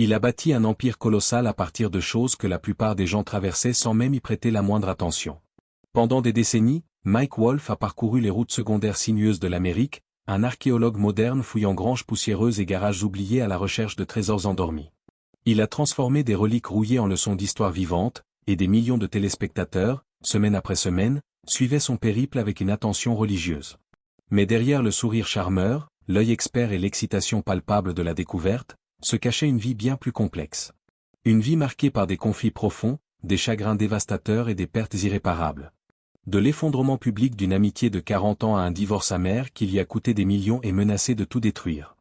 Il a bâti un empire colossal à partir de choses que la plupart des gens traversaient sans même y prêter la moindre attention. Pendant des décennies, Mike Wolfe a parcouru les routes secondaires sinueuses de l'Amérique, un archéologue moderne fouillant granges poussiéreuses et garages oubliés à la recherche de trésors endormis. Il a transformé des reliques rouillées en leçons d'histoire vivante, et des millions de téléspectateurs, semaine après semaine, suivaient son périple avec une attention religieuse. Mais derrière le sourire charmeur, l'œil expert et l'excitation palpable de la découverte, se cachait une vie bien plus complexe. Une vie marquée par des conflits profonds, des chagrins dévastateurs et des pertes irréparables. De l'effondrement public d'une amitié de 40 ans à un divorce amer qui lui a coûté des millions et menacé de tout détruire.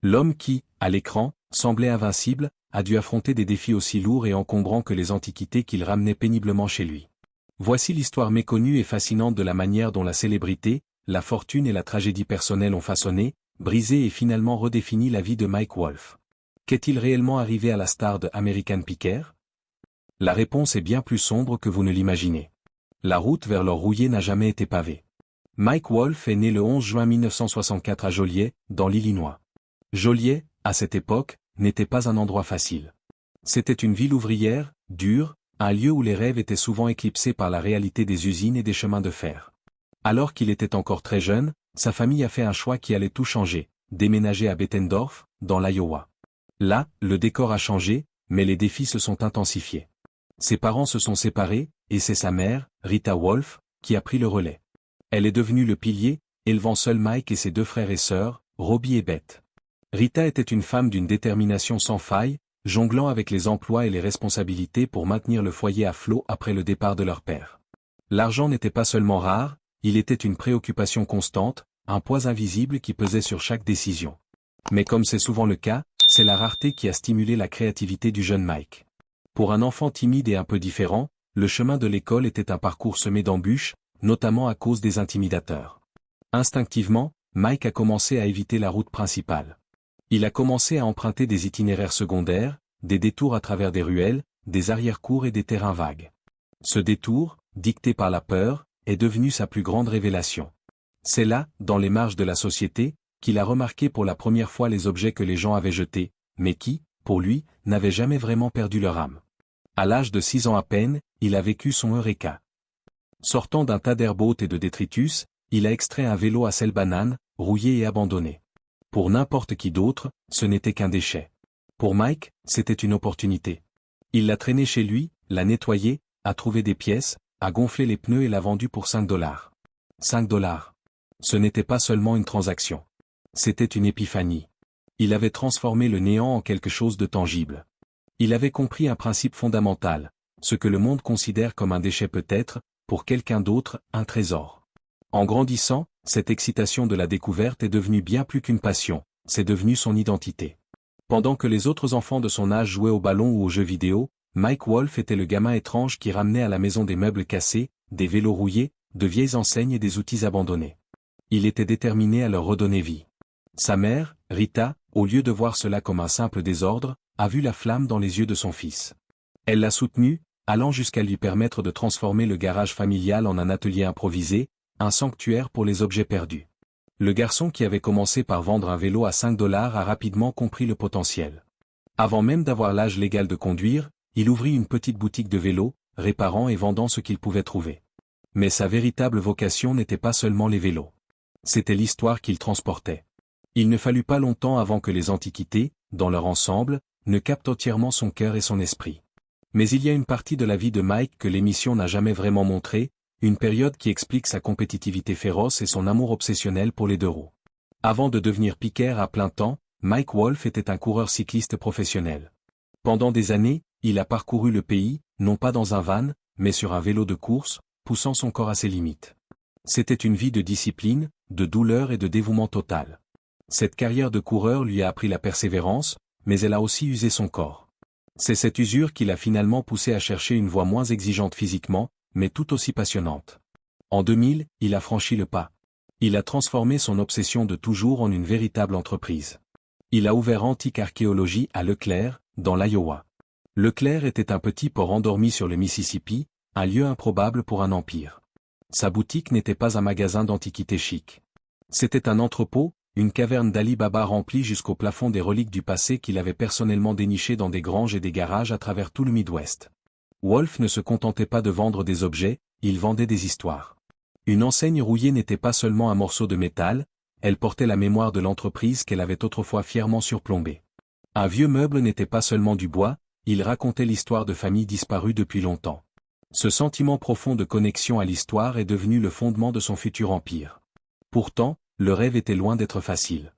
L'homme qui, à l'écran, semblait invincible, a dû affronter des défis aussi lourds et encombrants que les antiquités qu'il ramenait péniblement chez lui. Voici l'histoire méconnue et fascinante de la manière dont la célébrité, la fortune et la tragédie personnelle ont façonné, brisé et finalement redéfini la vie de Mike Wolfe. Qu'est-il réellement arrivé à la star de American Picker? La réponse est bien plus sombre que vous ne l'imaginez. La route vers l'or rouillé n'a jamais été pavée. Mike Wolfe est né le 11 juin 1964 à Joliet, dans l'Illinois. Joliet, à cette époque, n'était pas un endroit facile. C'était une ville ouvrière, dure, un lieu où les rêves étaient souvent éclipsés par la réalité des usines et des chemins de fer. Alors qu'il était encore très jeune, sa famille a fait un choix qui allait tout changer, déménager à Bettendorf, dans l'Iowa. Là, le décor a changé, mais les défis se sont intensifiés. Ses parents se sont séparés, et c'est sa mère, Rita Wolfe, qui a pris le relais. Elle est devenue le pilier, élevant seul Mike et ses deux frères et sœurs, Robbie et Beth. Rita était une femme d'une détermination sans faille, jonglant avec les emplois et les responsabilités pour maintenir le foyer à flot après le départ de leur père. L'argent n'était pas seulement rare, il était une préoccupation constante, un poids invisible qui pesait sur chaque décision. Mais comme c'est souvent le cas, c'est la rareté qui a stimulé la créativité du jeune Mike. Pour un enfant timide et un peu différent, le chemin de l'école était un parcours semé d'embûches, notamment à cause des intimidateurs. Instinctivement, Mike a commencé à éviter la route principale. Il a commencé à emprunter des itinéraires secondaires, des détours à travers des ruelles, des arrière-cours et des terrains vagues. Ce détour, dicté par la peur, est devenu sa plus grande révélation. C'est là, dans les marges de la société, qu'il a remarqué pour la première fois les objets que les gens avaient jetés, mais qui, pour lui, n'avaient jamais vraiment perdu leur âme. À l'âge de 6 ans à peine, il a vécu son Eureka. Sortant d'un tas d'herbe haute et de détritus, il a extrait un vélo à selle banane, rouillé et abandonné. Pour n'importe qui d'autre, ce n'était qu'un déchet. Pour Mike, c'était une opportunité. Il l'a traîné chez lui, l'a nettoyé, a trouvé des pièces, a gonflé les pneus et l'a vendu pour $5. $5. Ce n'était pas seulement une transaction. C'était une épiphanie. Il avait transformé le néant en quelque chose de tangible. Il avait compris un principe fondamental. Ce que le monde considère comme un déchet peut être, pour quelqu'un d'autre, un trésor. En grandissant, cette excitation de la découverte est devenue bien plus qu'une passion, c'est devenu son identité. Pendant que les autres enfants de son âge jouaient au ballon ou aux jeux vidéo, Mike Wolfe était le gamin étrange qui ramenait à la maison des meubles cassés, des vélos rouillés, de vieilles enseignes et des outils abandonnés. Il était déterminé à leur redonner vie. Sa mère, Rita, au lieu de voir cela comme un simple désordre, a vu la flamme dans les yeux de son fils. Elle l'a soutenu, allant jusqu'à lui permettre de transformer le garage familial en un atelier improvisé, un sanctuaire pour les objets perdus. Le garçon qui avait commencé par vendre un vélo à $5 a rapidement compris le potentiel. Avant même d'avoir l'âge légal de conduire, il ouvrit une petite boutique de vélos, réparant et vendant ce qu'il pouvait trouver. Mais sa véritable vocation n'était pas seulement les vélos. C'était l'histoire qu'il transportait. Il ne fallut pas longtemps avant que les antiquités, dans leur ensemble, ne captent entièrement son cœur et son esprit. Mais il y a une partie de la vie de Mike que l'émission n'a jamais vraiment montrée, une période qui explique sa compétitivité féroce et son amour obsessionnel pour les deux roues. Avant de devenir piqueur à plein temps, Mike Wolfe était un coureur cycliste professionnel. Pendant des années, il a parcouru le pays, non pas dans un van, mais sur un vélo de course, poussant son corps à ses limites. C'était une vie de discipline, de douleur et de dévouement total. Cette carrière de coureur lui a appris la persévérance, mais elle a aussi usé son corps. C'est cette usure qui l'a finalement poussé à chercher une voie moins exigeante physiquement, mais tout aussi passionnante. En 2000, il a franchi le pas. Il a transformé son obsession de toujours en une véritable entreprise. Il a ouvert Antique Archéologie à Leclerc, dans l'Iowa. Leclerc était un petit port endormi sur le Mississippi, un lieu improbable pour un empire. Sa boutique n'était pas un magasin d'antiquités chic. C'était un entrepôt, une caverne d'Ali Baba remplie jusqu'au plafond des reliques du passé qu'il avait personnellement dénichées dans des granges et des garages à travers tout le Midwest. Wolf ne se contentait pas de vendre des objets, il vendait des histoires. Une enseigne rouillée n'était pas seulement un morceau de métal, elle portait la mémoire de l'entreprise qu'elle avait autrefois fièrement surplombée. Un vieux meuble n'était pas seulement du bois, il racontait l'histoire de familles disparues depuis longtemps. Ce sentiment profond de connexion à l'histoire est devenu le fondement de son futur empire. Pourtant, le rêve était loin d'être facile.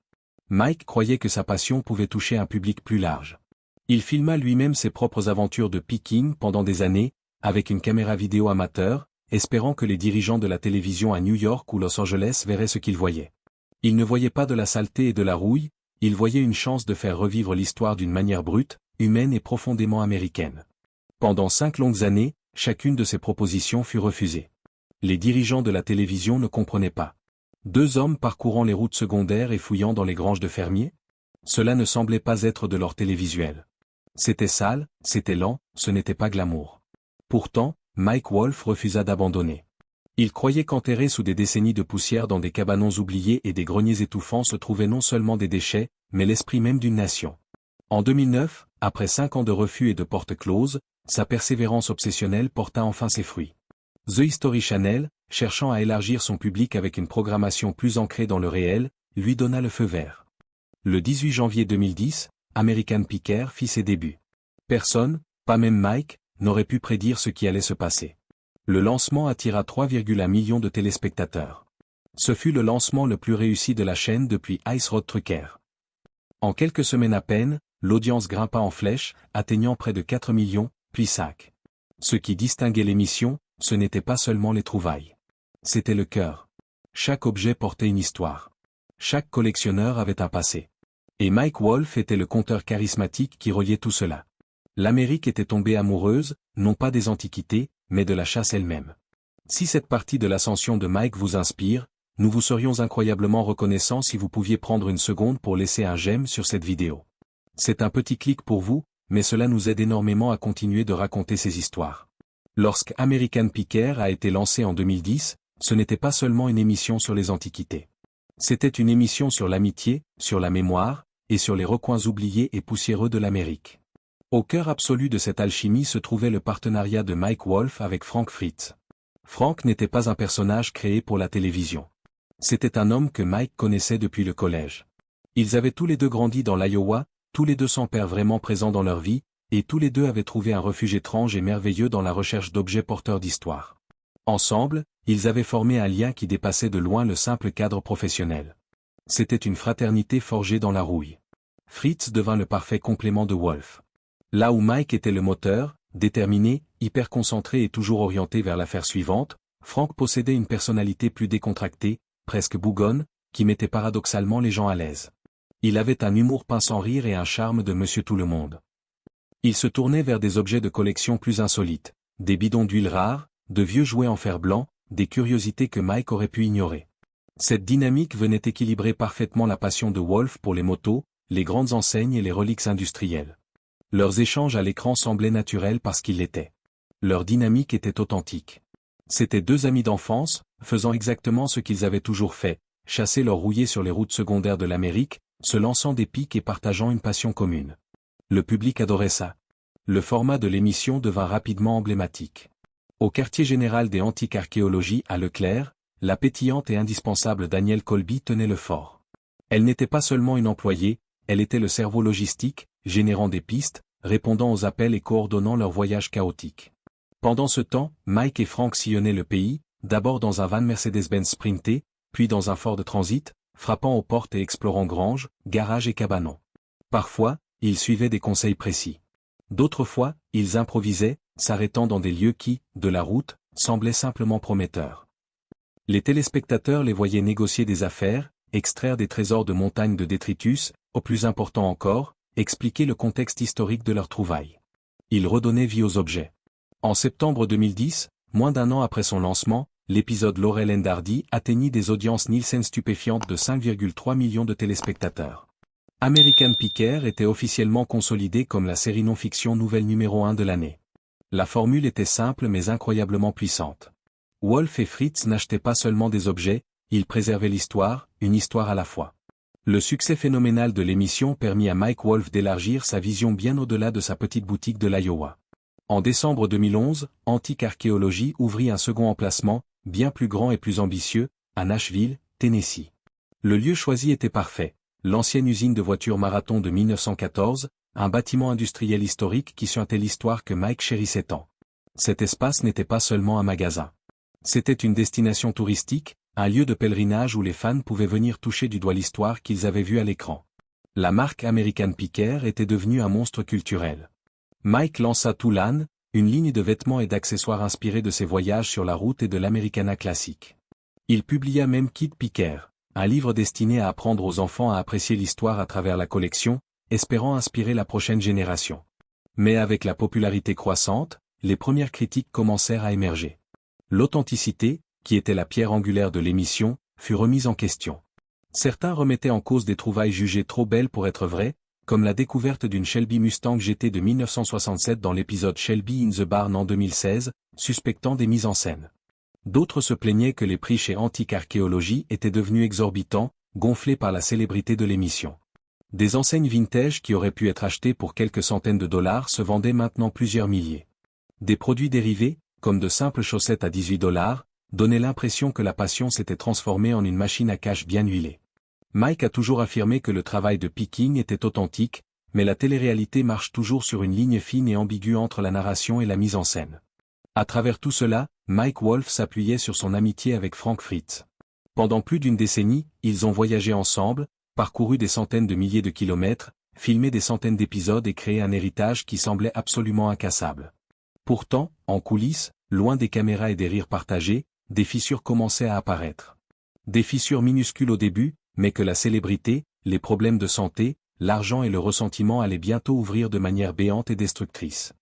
Mike croyait que sa passion pouvait toucher un public plus large. Il filma lui-même ses propres aventures de picking pendant des années, avec une caméra vidéo amateur, espérant que les dirigeants de la télévision à New York ou Los Angeles verraient ce qu'il voyait. Il ne voyait pas de la saleté et de la rouille, il voyait une chance de faire revivre l'histoire d'une manière brute, humaine et profondément américaine. Pendant 5 longues années, chacune de ses propositions fut refusée. Les dirigeants de la télévision ne comprenaient pas. 2 hommes parcourant les routes secondaires et fouillant dans les granges de fermiers? Cela ne semblait pas être de leur télévisuel. C'était sale, c'était lent, ce n'était pas glamour. Pourtant, Mike Wolf refusa d'abandonner. Il croyait qu'enterrés sous des décennies de poussière dans des cabanons oubliés et des greniers étouffants se trouvaient non seulement des déchets, mais l'esprit même d'une nation. En 2009, après 5 ans de refus et de portes closes, sa persévérance obsessionnelle porta enfin ses fruits. The History Channel, cherchant à élargir son public avec une programmation plus ancrée dans le réel, lui donna le feu vert. Le 18 janvier 2010, American Picker fit ses débuts. Personne, pas même Mike, n'aurait pu prédire ce qui allait se passer. Le lancement attira 3,1 millions de téléspectateurs. Ce fut le lancement le plus réussi de la chaîne depuis Ice Road Trucker. En quelques semaines à peine, l'audience grimpa en flèche, atteignant près de 4 millions, puis 5. Ce qui distinguait l'émission, ce n'était pas seulement les trouvailles. C'était le cœur. Chaque objet portait une histoire. Chaque collectionneur avait un passé. Et Mike Wolf était le conteur charismatique qui reliait tout cela. L'Amérique était tombée amoureuse, non pas des antiquités, mais de la chasse elle-même. Si cette partie de l'ascension de Mike vous inspire, nous vous serions incroyablement reconnaissants si vous pouviez prendre une seconde pour laisser un j'aime sur cette vidéo. C'est un petit clic pour vous, mais cela nous aide énormément à continuer de raconter ces histoires. Lorsque American Picker a été lancé en 2010, ce n'était pas seulement une émission sur les antiquités. C'était une émission sur l'amitié, sur la mémoire, et sur les recoins oubliés et poussiéreux de l'Amérique. Au cœur absolu de cette alchimie se trouvait le partenariat de Mike Wolf avec Frank Fritz. Frank n'était pas un personnage créé pour la télévision. C'était un homme que Mike connaissait depuis le collège. Ils avaient tous les deux grandi dans l'Iowa, tous les deux sans père vraiment présent dans leur vie, et tous les deux avaient trouvé un refuge étrange et merveilleux dans la recherche d'objets porteurs d'histoire. Ensemble, ils avaient formé un lien qui dépassait de loin le simple cadre professionnel. C'était une fraternité forgée dans la rouille. Fritz devint le parfait complément de Wolf. Là où Mike était le moteur, déterminé, hyper concentré et toujours orienté vers l'affaire suivante, Frank possédait une personnalité plus décontractée, presque bougonne, qui mettait paradoxalement les gens à l'aise. Il avait un humour pince sans rire et un charme de Monsieur Tout-le-Monde. Il se tournait vers des objets de collection plus insolites, des bidons d'huile rares, de vieux jouets en fer blanc, des curiosités que Mike aurait pu ignorer. Cette dynamique venait équilibrer parfaitement la passion de Wolf pour les motos, les grandes enseignes et les reliques industrielles. Leurs échanges à l'écran semblaient naturels parce qu'ils l'étaient. Leur dynamique était authentique. C'étaient 2 amis d'enfance, faisant exactement ce qu'ils avaient toujours fait, chasser leur rouillé sur les routes secondaires de l'Amérique, se lançant des pics et partageant une passion commune. Le public adorait ça. Le format de l'émission devint rapidement emblématique. Au quartier général des antiques archéologies à Leclerc, la pétillante et indispensable Danielle Colby tenait le fort. Elle n'était pas seulement une employée, elle était le cerveau logistique, générant des pistes, répondant aux appels et coordonnant leurs voyages chaotiques. Pendant ce temps, Mike et Frank sillonnaient le pays, d'abord dans un van Mercedes-Benz sprinté, puis dans un Ford Transit, frappant aux portes et explorant granges, garages et cabanons. Parfois, ils suivaient des conseils précis. D'autres fois, ils improvisaient, s'arrêtant dans des lieux qui, de la route, semblaient simplement prometteurs. Les téléspectateurs les voyaient négocier des affaires, extraire des trésors de montagnes de détritus, au plus important encore, expliquer le contexte historique de leurs trouvailles. Ils redonnaient vie aux objets. En septembre 2010, moins d'un an après son lancement, l'épisode Laurel and Hardy atteignit des audiences Nielsen stupéfiantes de 5,3 millions de téléspectateurs. American Picker était officiellement consolidé comme la série non-fiction nouvelle numéro 1 de l'année. La formule était simple mais incroyablement puissante. Wolf et Fritz n'achetaient pas seulement des objets, ils préservaient l'histoire, une histoire à la fois. Le succès phénoménal de l'émission permit à Mike Wolf d'élargir sa vision bien au-delà de sa petite boutique de l'Iowa. En décembre 2011, Antique Archéologie ouvrit un second emplacement, bien plus grand et plus ambitieux, à Nashville, Tennessee. Le lieu choisi était parfait, l'ancienne usine de voitures Marathon de 1914, un bâtiment industriel historique qui suintait l'histoire que Mike chérissait tant. Cet espace n'était pas seulement un magasin. C'était une destination touristique, un lieu de pèlerinage où les fans pouvaient venir toucher du doigt l'histoire qu'ils avaient vue à l'écran. La marque American Picker était devenue un monstre culturel. Mike lança Toulan, une ligne de vêtements et d'accessoires inspirés de ses voyages sur la route et de l'Americana classique. Il publia même Kid Picker, un livre destiné à apprendre aux enfants à apprécier l'histoire à travers la collection, espérant inspirer la prochaine génération. Mais avec la popularité croissante, les premières critiques commencèrent à émerger. L'authenticité, qui était la pierre angulaire de l'émission, fut remise en question. Certains remettaient en cause des trouvailles jugées trop belles pour être vraies, comme la découverte d'une Shelby Mustang GT de 1967 dans l'épisode Shelby in the Barn en 2016, suspectant des mises en scène. D'autres se plaignaient que les prix chez Antique Archéologie étaient devenus exorbitants, gonflés par la célébrité de l'émission. Des enseignes vintage qui auraient pu être achetées pour quelques centaines de dollars se vendaient maintenant plusieurs milliers. Des produits dérivés, comme de simples chaussettes à 18 $, donnaient l'impression que la passion s'était transformée en une machine à cash bien huilée. Mike a toujours affirmé que le travail de picking était authentique, mais la télé-réalité marche toujours sur une ligne fine et ambiguë entre la narration et la mise en scène. À travers tout cela, Mike Wolf s'appuyait sur son amitié avec Frank Fritz. Pendant plus d'une décennie, ils ont voyagé ensemble, parcouru des centaines de milliers de kilomètres, filmé des centaines d'épisodes et créé un héritage qui semblait absolument incassable. Pourtant, en coulisses, loin des caméras et des rires partagés, des fissures commençaient à apparaître. Des fissures minuscules au début, mais que la célébrité, les problèmes de santé, l'argent et le ressentiment allaient bientôt ouvrir de manière béante et destructrice.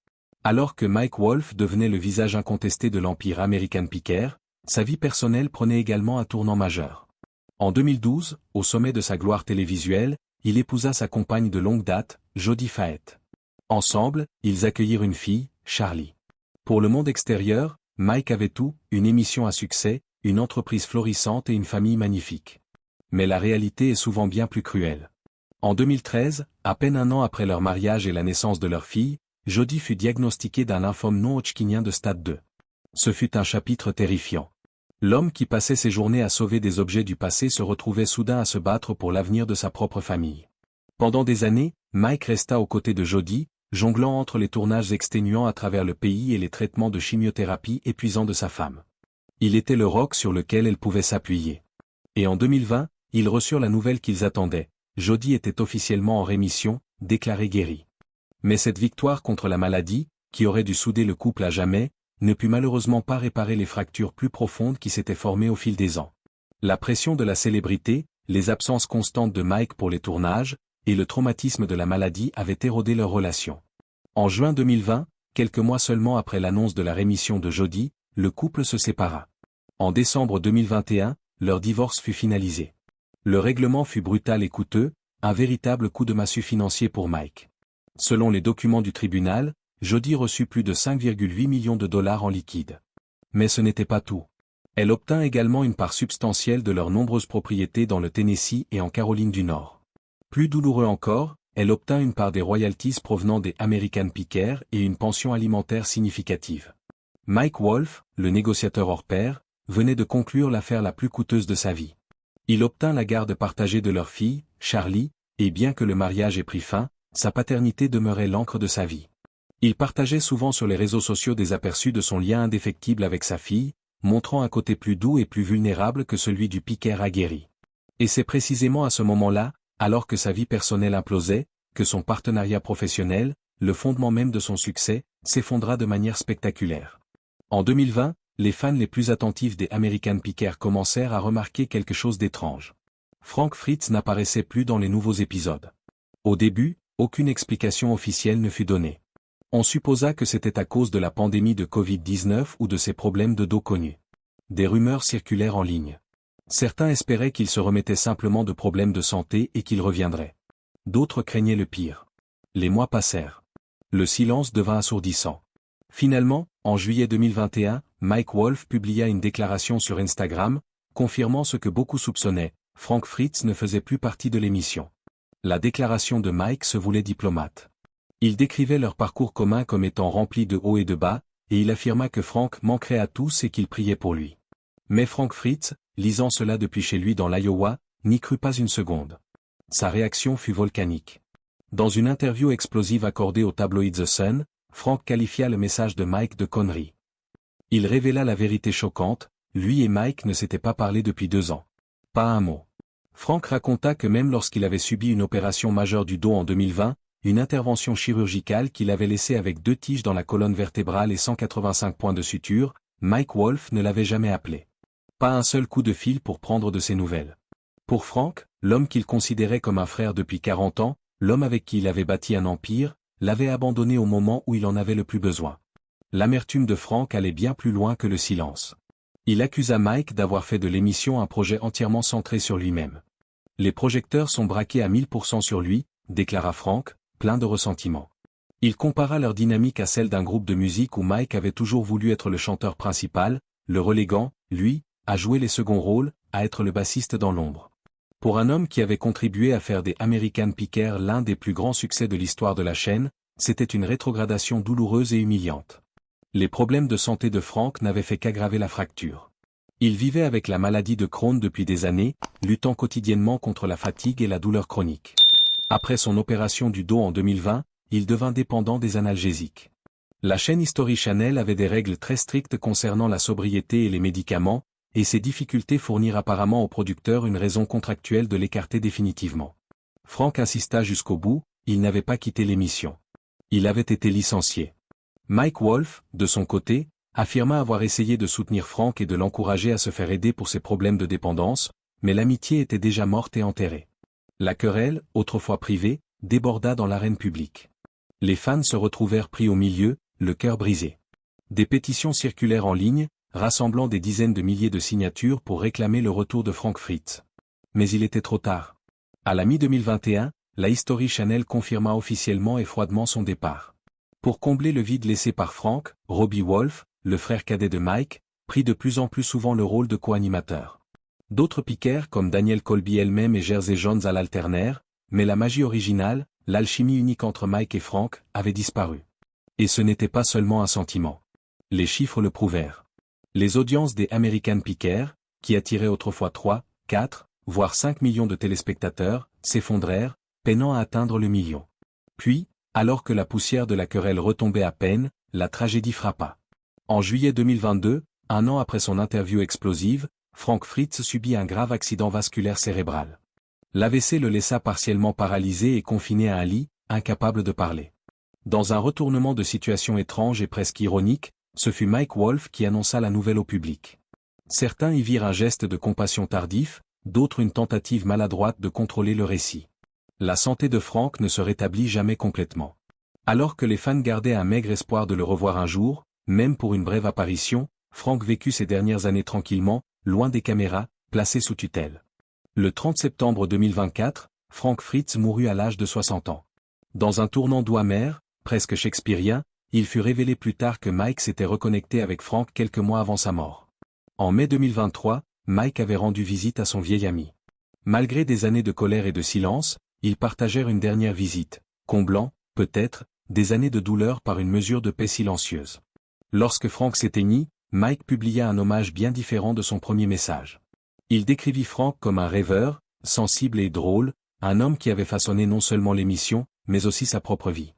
Alors que Mike Wolf devenait le visage incontesté de l'empire American Picker, sa vie personnelle prenait également un tournant majeur. En 2012, au sommet de sa gloire télévisuelle, il épousa sa compagne de longue date, Jodie Fahette. Ensemble, ils accueillirent une fille, Charlie. Pour le monde extérieur, Mike avait tout, une émission à succès, une entreprise florissante et une famille magnifique. Mais la réalité est souvent bien plus cruelle. En 2013, à peine un an après leur mariage et la naissance de leur fille, Jodie fut diagnostiquée d'un lymphome non-Hodgkinien de stade 2. Ce fut un chapitre terrifiant. L'homme qui passait ses journées à sauver des objets du passé se retrouvait soudain à se battre pour l'avenir de sa propre famille. Pendant des années, Mike resta aux côtés de Jodie, jonglant entre les tournages exténuants à travers le pays et les traitements de chimiothérapie épuisants de sa femme. Il était le roc sur lequel elle pouvait s'appuyer. Et en 2020, ils reçurent la nouvelle qu'ils attendaient. Jodie était officiellement en rémission, déclarée guérie. Mais cette victoire contre la maladie, qui aurait dû souder le couple à jamais, ne put malheureusement pas réparer les fractures plus profondes qui s'étaient formées au fil des ans. La pression de la célébrité, les absences constantes de Mike pour les tournages, et le traumatisme de la maladie avaient érodé leur relation. En juin 2020, quelques mois seulement après l'annonce de la rémission de Jodie, le couple se sépara. En décembre 2021, leur divorce fut finalisé. Le règlement fut brutal et coûteux, un véritable coup de massue financier pour Mike. Selon les documents du tribunal, Jodie reçut plus de 5,8 millions de dollars en liquide. Mais ce n'était pas tout. Elle obtint également une part substantielle de leurs nombreuses propriétés dans le Tennessee et en Caroline du Nord. Plus douloureux encore, elle obtint une part des royalties provenant des American Picker et une pension alimentaire significative. Mike Wolf, le négociateur hors pair, venait de conclure l'affaire la plus coûteuse de sa vie. Il obtint la garde partagée de leur fille, Charlie, et bien que le mariage ait pris fin, sa paternité demeurait l'encre de sa vie. Il partageait souvent sur les réseaux sociaux des aperçus de son lien indéfectible avec sa fille, montrant un côté plus doux et plus vulnérable que celui du Picker aguerri. Et c'est précisément à ce moment-là, alors que sa vie personnelle implosait, que son partenariat professionnel, le fondement même de son succès, s'effondra de manière spectaculaire. En 2020, les fans les plus attentifs des American Picker commencèrent à remarquer quelque chose d'étrange. Frank Fritz n'apparaissait plus dans les nouveaux épisodes. Au début, aucune explication officielle ne fut donnée. On supposa que c'était à cause de la pandémie de Covid-19 ou de ses problèmes de dos connus. Des rumeurs circulèrent en ligne. Certains espéraient qu'il se remettait simplement de problèmes de santé et qu'il reviendrait. D'autres craignaient le pire. Les mois passèrent. Le silence devint assourdissant. Finalement, en juillet 2021, Mike Wolf publia une déclaration sur Instagram, confirmant ce que beaucoup soupçonnaient. Frank Fritz ne faisait plus partie de l'émission. La déclaration de Mike se voulait diplomate. Il décrivait leur parcours commun comme étant rempli de hauts et de bas, et il affirma que Frank manquerait à tous et qu'il priait pour lui. Mais Frank Fritz, lisant cela depuis chez lui dans l'Iowa, n'y crut pas une seconde. Sa réaction fut volcanique. Dans une interview explosive accordée au tabloïd The Sun, Frank qualifia le message de Mike de connerie. Il révéla la vérité choquante, lui et Mike ne s'étaient pas parlé depuis 2 ans. Pas un mot. Frank raconta que même lorsqu'il avait subi une opération majeure du dos en 2020, une intervention chirurgicale qu'il avait laissée avec 2 tiges dans la colonne vertébrale et 185 points de suture, Mike Wolf ne l'avait jamais appelé. Pas un seul coup de fil pour prendre de ses nouvelles. Pour Frank, l'homme qu'il considérait comme un frère depuis 40 ans, l'homme avec qui il avait bâti un empire, l'avait abandonné au moment où il en avait le plus besoin. L'amertume de Frank allait bien plus loin que le silence. Il accusa Mike d'avoir fait de l'émission un projet entièrement centré sur lui-même. Les projecteurs sont braqués à 1000% sur lui, déclara Frank, plein de ressentiment. Il compara leur dynamique à celle d'un groupe de musique où Mike avait toujours voulu être le chanteur principal, le reléguant, lui, à jouer les seconds rôles, à être le bassiste dans l'ombre. Pour un homme qui avait contribué à faire des American Pickers l'un des plus grands succès de l'histoire de la chaîne, c'était une rétrogradation douloureuse et humiliante. Les problèmes de santé de Frank n'avaient fait qu'aggraver la fracture. Il vivait avec la maladie de Crohn depuis des années, luttant quotidiennement contre la fatigue et la douleur chronique. Après son opération du dos en 2020, il devint dépendant des analgésiques. La chaîne History Channel avait des règles très strictes concernant la sobriété et les médicaments, et ces difficultés fournirent apparemment au producteur une raison contractuelle de l'écarter définitivement. Frank insista jusqu'au bout, il n'avait pas quitté l'émission. Il avait été licencié. Mike Wolf, de son côté, affirma avoir essayé de soutenir Frank et de l'encourager à se faire aider pour ses problèmes de dépendance, mais l'amitié était déjà morte et enterrée. La querelle, autrefois privée, déborda dans l'arène publique. Les fans se retrouvèrent pris au milieu, le cœur brisé. Des pétitions circulèrent en ligne, rassemblant des dizaines de milliers de signatures pour réclamer le retour de Frank Fritz. Mais il était trop tard. À la mi-2021, la History Channel confirma officiellement et froidement son départ. Pour combler le vide laissé par Frank, Robbie Wolf, le frère cadet de Mike, prit de plus en plus souvent le rôle de co-animateur. D'autres piquèrent comme Daniel Colby elle-même et Jersey Jones à l'alternèrent, mais la magie originale, l'alchimie unique entre Mike et Frank, avait disparu. Et ce n'était pas seulement un sentiment. Les chiffres le prouvèrent. Les audiences des American Pickers, qui attiraient autrefois 3, 4, voire 5 millions de téléspectateurs, s'effondrèrent, peinant à atteindre le million. Puis, alors que la poussière de la querelle retombait à peine, la tragédie frappa. En juillet 2022, un an après son interview explosive, Frank Fritz subit un grave accident vasculaire cérébral. L'AVC le laissa partiellement paralysé et confiné à un lit, incapable de parler. Dans un retournement de situation étrange et presque ironique, ce fut Mike Wolf qui annonça la nouvelle au public. Certains y virent un geste de compassion tardif, d'autres une tentative maladroite de contrôler le récit. La santé de Frank ne se rétablit jamais complètement. Alors que les fans gardaient un maigre espoir de le revoir un jour, même pour une brève apparition, Frank vécut ses dernières années tranquillement, loin des caméras, placé sous tutelle. Le 30 septembre 2024, Frank Fritz mourut à l'âge de 60 ans. Dans un tournant doux amer, presque shakespearien, il fut révélé plus tard que Mike s'était reconnecté avec Frank quelques mois avant sa mort. En mai 2023, Mike avait rendu visite à son vieil ami. Malgré des années de colère et de silence, ils partagèrent une dernière visite, comblant, peut-être, des années de douleur par une mesure de paix silencieuse. Lorsque Frank s'éteignit, Mike publia un hommage bien différent de son premier message. Il décrivit Frank comme un rêveur, sensible et drôle, un homme qui avait façonné non seulement l'émission, mais aussi sa propre vie.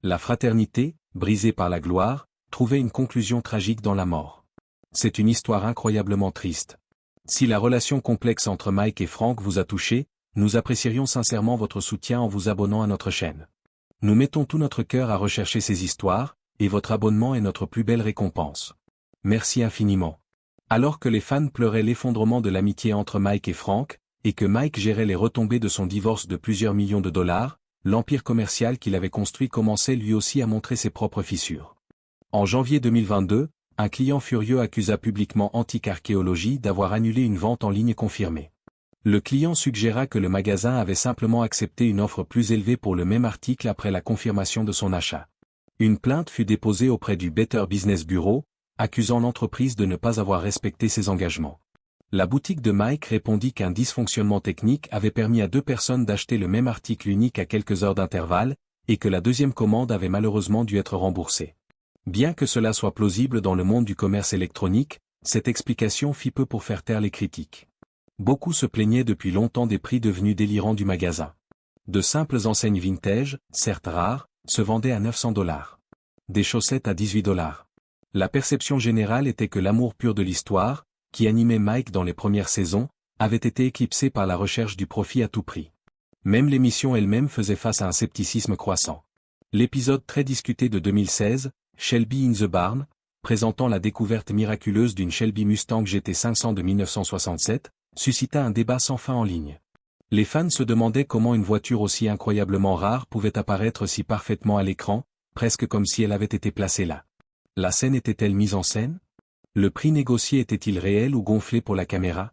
La fraternité, brisée par la gloire, trouvait une conclusion tragique dans la mort. C'est une histoire incroyablement triste. Si la relation complexe entre Mike et Frank vous a touché, nous apprécierions sincèrement votre soutien en vous abonnant à notre chaîne. Nous mettons tout notre cœur à rechercher ces histoires, et votre abonnement est notre plus belle récompense. Merci infiniment. Alors que les fans pleuraient l'effondrement de l'amitié entre Mike et Frank, et que Mike gérait les retombées de son divorce de plusieurs millions de dollars, l'empire commercial qu'il avait construit commençait lui aussi à montrer ses propres fissures. En janvier 2022, un client furieux accusa publiquement Antique Archéologie d'avoir annulé une vente en ligne confirmée. Le client suggéra que le magasin avait simplement accepté une offre plus élevée pour le même article après la confirmation de son achat. Une plainte fut déposée auprès du Better Business Bureau, accusant l'entreprise de ne pas avoir respecté ses engagements. La boutique de Mike répondit qu'un dysfonctionnement technique avait permis à deux personnes d'acheter le même article unique à quelques heures d'intervalle, et que la deuxième commande avait malheureusement dû être remboursée. Bien que cela soit plausible dans le monde du commerce électronique, cette explication fit peu pour faire taire les critiques. Beaucoup se plaignaient depuis longtemps des prix devenus délirants du magasin. De simples enseignes vintage, certes rares, se vendaient à $900. Des chaussettes à $18. La perception générale était que l'amour pur de l'histoire, qui animait Mike dans les premières saisons, avait été éclipsé par la recherche du profit à tout prix. Même l'émission elle-même faisait face à un scepticisme croissant. L'épisode très discuté de 2016, Shelby in the Barn, présentant la découverte miraculeuse d'une Shelby Mustang GT 500 de 1967, suscita un débat sans fin en ligne. Les fans se demandaient comment une voiture aussi incroyablement rare pouvait apparaître si parfaitement à l'écran, presque comme si elle avait été placée là. La scène était-elle mise en scène? Le prix négocié était-il réel ou gonflé pour la caméra?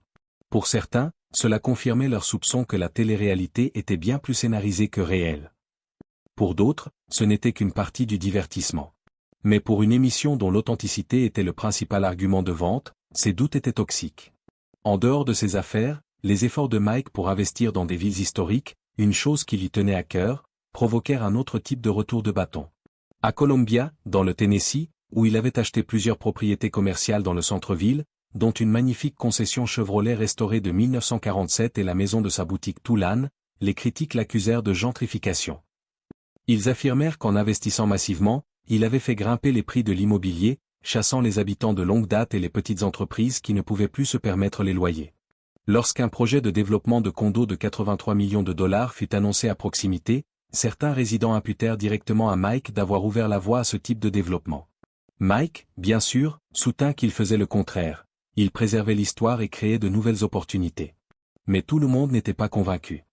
Pour certains, cela confirmait leur soupçon que la télé-réalité était bien plus scénarisée que réelle. Pour d'autres, ce n'était qu'une partie du divertissement. Mais pour une émission dont l'authenticité était le principal argument de vente, ces doutes étaient toxiques. En dehors de ces affaires, les efforts de Mike pour investir dans des villes historiques, une chose qui lui tenait à cœur, provoquèrent un autre type de retour de bâton. À Columbia, dans le Tennessee, où il avait acheté plusieurs propriétés commerciales dans le centre-ville, dont une magnifique concession Chevrolet restaurée de 1947 et la maison de sa boutique Toulane, les critiques l'accusèrent de gentrification. Ils affirmèrent qu'en investissant massivement, il avait fait grimper les prix de l'immobilier, chassant les habitants de longue date et les petites entreprises qui ne pouvaient plus se permettre les loyers. Lorsqu'un projet de développement de condos de 83 millions de dollars fut annoncé à proximité, certains résidents imputèrent directement à Mike d'avoir ouvert la voie à ce type de développement. Mike, bien sûr, soutint qu'il faisait le contraire. Il préservait l'histoire et créait de nouvelles opportunités. Mais tout le monde n'était pas convaincu.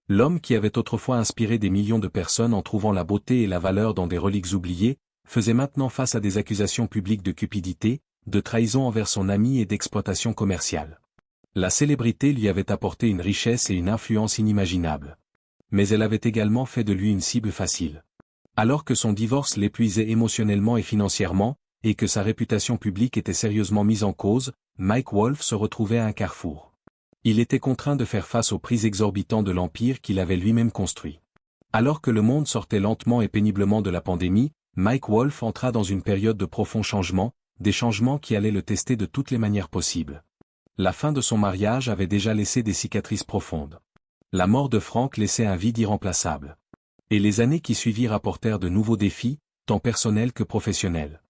L'homme qui avait autrefois inspiré des millions de personnes en trouvant la beauté et la valeur dans des reliques oubliées, faisait maintenant face à des accusations publiques de cupidité, de trahison envers son ami et d'exploitation commerciale. La célébrité lui avait apporté une richesse et une influence inimaginables. Mais elle avait également fait de lui une cible facile. Alors que son divorce l'épuisait émotionnellement et financièrement, et que sa réputation publique était sérieusement mise en cause, Mike Wolfe se retrouvait à un carrefour. Il était contraint de faire face aux prix exorbitants de l'empire qu'il avait lui-même construit. Alors que le monde sortait lentement et péniblement de la pandémie, Mike Wolfe entra dans une période de profonds changements, des changements qui allaient le tester de toutes les manières possibles. La fin de son mariage avait déjà laissé des cicatrices profondes. La mort de Frank laissait un vide irremplaçable. Et les années qui suivirent apportèrent de nouveaux défis, tant personnels que professionnels.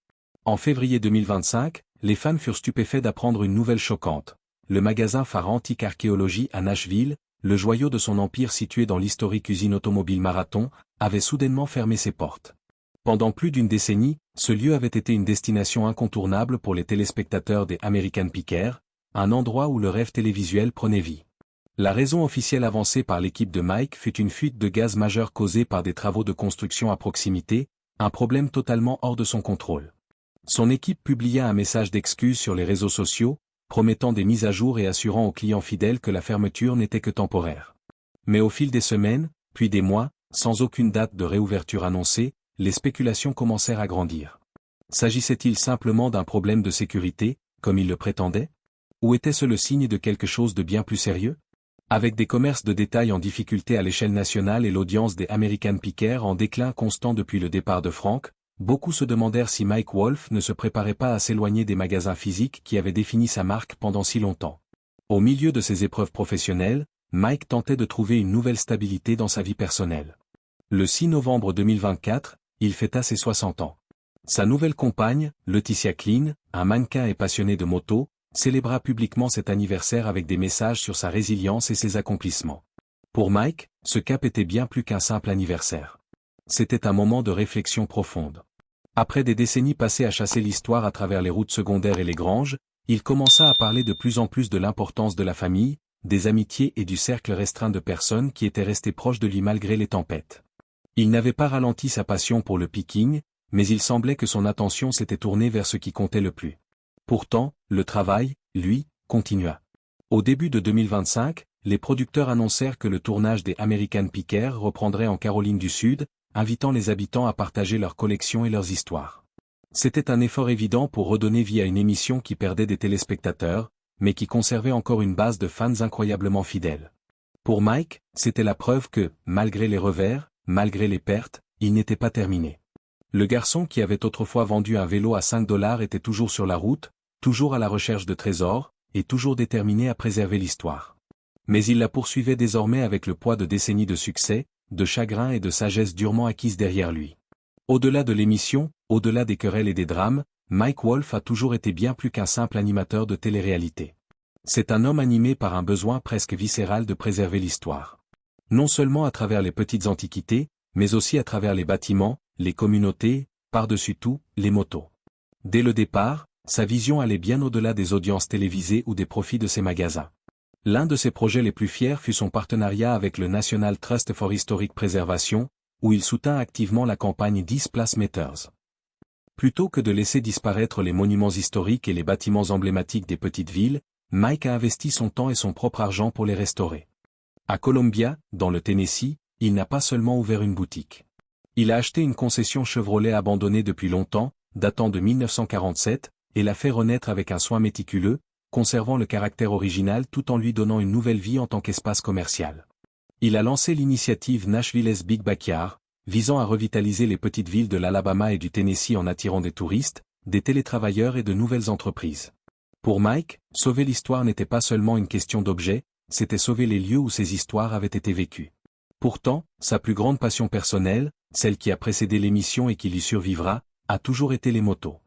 En février 2025, les fans furent stupéfaits d'apprendre une nouvelle choquante. Le magasin phare Antique Archéologie à Nashville, le joyau de son empire situé dans l'historique usine automobile Marathon, avait soudainement fermé ses portes. Pendant plus d'une décennie, ce lieu avait été une destination incontournable pour les téléspectateurs des American Pickers, un endroit où le rêve télévisuel prenait vie. La raison officielle avancée par l'équipe de Mike fut une fuite de gaz majeure causée par des travaux de construction à proximité, un problème totalement hors de son contrôle. Son équipe publia un message d'excuse sur les réseaux sociaux, promettant des mises à jour et assurant aux clients fidèles que la fermeture n'était que temporaire. Mais au fil des semaines, puis des mois, sans aucune date de réouverture annoncée, les spéculations commencèrent à grandir. S'agissait-il simplement d'un problème de sécurité, comme il le prétendait? Ou était-ce le signe de quelque chose de bien plus sérieux? Avec des commerces de détail en difficulté à l'échelle nationale et l'audience des American Pickers en déclin constant depuis le départ de Frank, beaucoup se demandèrent si Mike Wolfe ne se préparait pas à s'éloigner des magasins physiques qui avaient défini sa marque pendant si longtemps. Au milieu de ses épreuves professionnelles, Mike tentait de trouver une nouvelle stabilité dans sa vie personnelle. Le 6 novembre 2024, il fêta ses 60 ans. Sa nouvelle compagne, Leticia Klein, un mannequin et passionné de moto, célébra publiquement cet anniversaire avec des messages sur sa résilience et ses accomplissements. Pour Mike, ce cap était bien plus qu'un simple anniversaire. C'était un moment de réflexion profonde. Après des décennies passées à chasser l'histoire à travers les routes secondaires et les granges, il commença à parler de plus en plus de l'importance de la famille, des amitiés et du cercle restreint de personnes qui étaient restées proches de lui malgré les tempêtes. Il n'avait pas ralenti sa passion pour le picking, mais il semblait que son attention s'était tournée vers ce qui comptait le plus. Pourtant, le travail, lui, continua. Au début de 2025, les producteurs annoncèrent que le tournage des American Pickers reprendrait en Caroline du Sud, invitant les habitants à partager leurs collections et leurs histoires. C'était un effort évident pour redonner vie à une émission qui perdait des téléspectateurs, mais qui conservait encore une base de fans incroyablement fidèles. Pour Mike, c'était la preuve que, malgré les revers, malgré les pertes, il n'était pas terminé. Le garçon qui avait autrefois vendu un vélo à 5 $ était toujours sur la route, toujours à la recherche de trésors, et toujours déterminé à préserver l'histoire. Mais il la poursuivait désormais avec le poids de décennies de succès, de chagrin et de sagesse durement acquise derrière lui. Au-delà de l'émission, au-delà des querelles et des drames, Mike Wolf a toujours été bien plus qu'un simple animateur de télé-réalité. C'est un homme animé par un besoin presque viscéral de préserver l'histoire. Non seulement à travers les petites antiquités, mais aussi à travers les bâtiments, les communautés, par-dessus tout, les motos. Dès le départ, sa vision allait bien au-delà des audiences télévisées ou des profits de ses magasins. L'un de ses projets les plus fiers fut son partenariat avec le National Trust for Historic Preservation, où il soutint activement la campagne 10 Place Matters. Plutôt que de laisser disparaître les monuments historiques et les bâtiments emblématiques des petites villes, Mike a investi son temps et son propre argent pour les restaurer. À Columbia, dans le Tennessee, il n'a pas seulement ouvert une boutique. Il a acheté une concession Chevrolet abandonnée depuis longtemps, datant de 1947, et l'a fait renaître avec un soin méticuleux, conservant le caractère original tout en lui donnant une nouvelle vie en tant qu'espace commercial. Il a lancé l'initiative Nashville's Big Backyard, visant à revitaliser les petites villes de l'Alabama et du Tennessee en attirant des touristes, des télétravailleurs et de nouvelles entreprises. Pour Mike, sauver l'histoire n'était pas seulement une question d'objet, c'était sauver les lieux où ces histoires avaient été vécues. Pourtant, sa plus grande passion personnelle, celle qui a précédé l'émission et qui lui survivra, a toujours été les motos.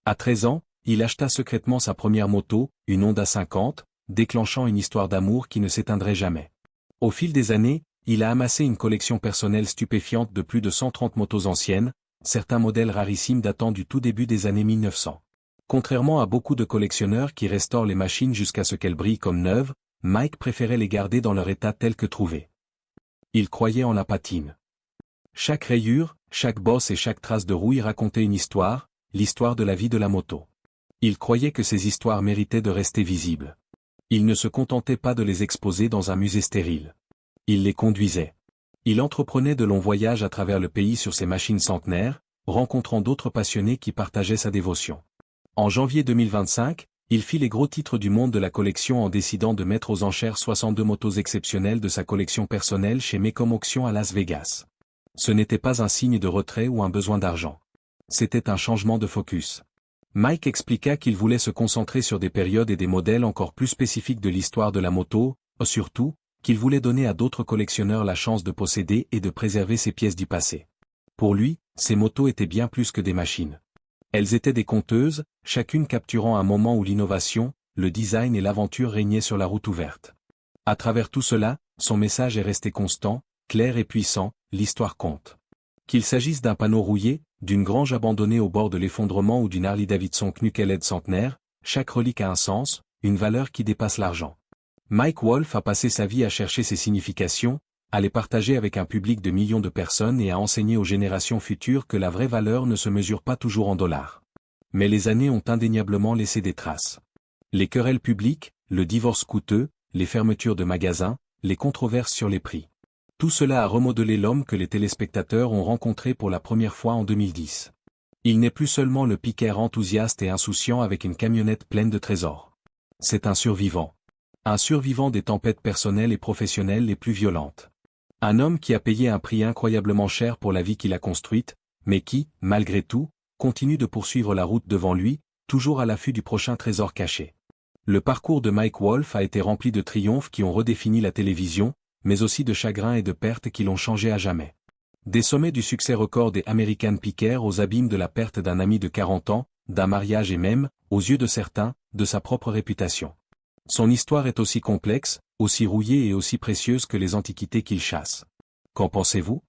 À 13 ans, il acheta secrètement sa première moto, une Honda 50, déclenchant une histoire d'amour qui ne s'éteindrait jamais. Au fil des années, il a amassé une collection personnelle stupéfiante de plus de 130 motos anciennes, certains modèles rarissimes datant du tout début des années 1900. Contrairement à beaucoup de collectionneurs qui restaurent les machines jusqu'à ce qu'elles brillent comme neuves, Mike préférait les garder dans leur état tel que trouvé. Il croyait en la patine. Chaque rayure, chaque bosse et chaque trace de rouille racontait une histoire, l'histoire de la vie de la moto. Il croyait que ces histoires méritaient de rester visibles. Il ne se contentait pas de les exposer dans un musée stérile. Il les conduisait. Il entreprenait de longs voyages à travers le pays sur ses machines centenaires, rencontrant d'autres passionnés qui partageaient sa dévotion. En janvier 2025, il fit les gros titres du monde de la collection en décidant de mettre aux enchères 62 motos exceptionnelles de sa collection personnelle chez Mecom Auction à Las Vegas. Ce n'était pas un signe de retrait ou un besoin d'argent. C'était un changement de focus. Mike expliqua qu'il voulait se concentrer sur des périodes et des modèles encore plus spécifiques de l'histoire de la moto, surtout, qu'il voulait donner à d'autres collectionneurs la chance de posséder et de préserver ces pièces du passé. Pour lui, ces motos étaient bien plus que des machines. Elles étaient des conteuses, chacune capturant un moment où l'innovation, le design et l'aventure régnaient sur la route ouverte. À travers tout cela, son message est resté constant, clair et puissant, l'histoire compte. Qu'il s'agisse d'un panneau rouillé, d'une grange abandonnée au bord de l'effondrement ou d'une Harley-Davidson Knucklehead centenaire, chaque relique a un sens, une valeur qui dépasse l'argent. Mike Wolf a passé sa vie à chercher ces significations, à les partager avec un public de millions de personnes et à enseigner aux générations futures que la vraie valeur ne se mesure pas toujours en dollars. Mais les années ont indéniablement laissé des traces. Les querelles publiques, le divorce coûteux, les fermetures de magasins, les controverses sur les prix. Tout cela a remodelé l'homme que les téléspectateurs ont rencontré pour la première fois en 2010. Il n'est plus seulement le piqueur enthousiaste et insouciant avec une camionnette pleine de trésors. C'est un survivant. Un survivant des tempêtes personnelles et professionnelles les plus violentes. Un homme qui a payé un prix incroyablement cher pour la vie qu'il a construite, mais qui, malgré tout, continue de poursuivre la route devant lui, toujours à l'affût du prochain trésor caché. Le parcours de Mike Wolf a été rempli de triomphes qui ont redéfini la télévision, mais aussi de chagrins et de pertes qui l'ont changé à jamais. Des sommets du succès record des American Pickers aux abîmes de la perte d'un ami de 40 ans, d'un mariage et même, aux yeux de certains, de sa propre réputation. Son histoire est aussi complexe, aussi rouillée et aussi précieuse que les antiquités qu'il chasse. Qu'en pensez-vous?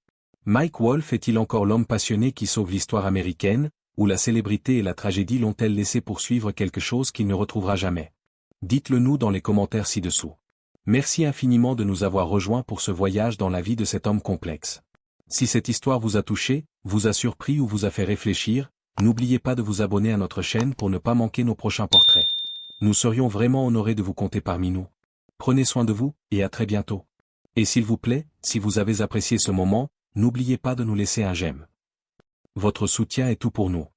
Mike Wolf est-il encore l'homme passionné qui sauve l'histoire américaine, ou la célébrité et la tragédie l'ont-elles laissé poursuivre quelque chose qu'il ne retrouvera jamais? Dites-le nous dans les commentaires ci-dessous. Merci infiniment de nous avoir rejoints pour ce voyage dans la vie de cet homme complexe. Si cette histoire vous a touché, vous a surpris ou vous a fait réfléchir, n'oubliez pas de vous abonner à notre chaîne pour ne pas manquer nos prochains portraits. Nous serions vraiment honorés de vous compter parmi nous. Prenez soin de vous, et à très bientôt. Et s'il vous plaît, si vous avez apprécié ce moment, n'oubliez pas de nous laisser un j'aime. Votre soutien est tout pour nous.